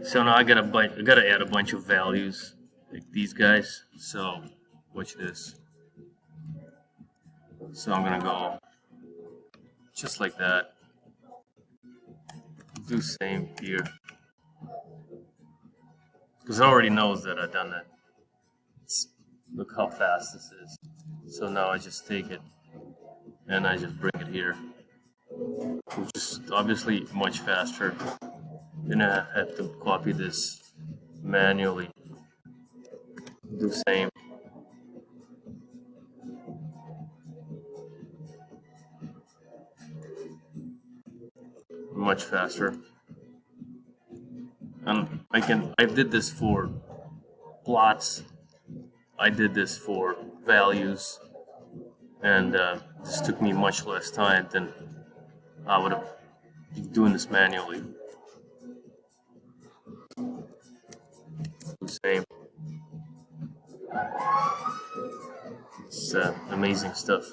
So now I gotta add a bunch of values like these guys. So watch this. So I'm gonna go just like that. Do same here because it already knows that I've done that. Look how fast this is. So now I just take it and I just bring it here, which is obviously much faster. Then I have to copy this manually. Do same. Much faster. And I did this for plots. I did this for values, and this took me much less time than I would have been doing this manually. Same. It's amazing stuff.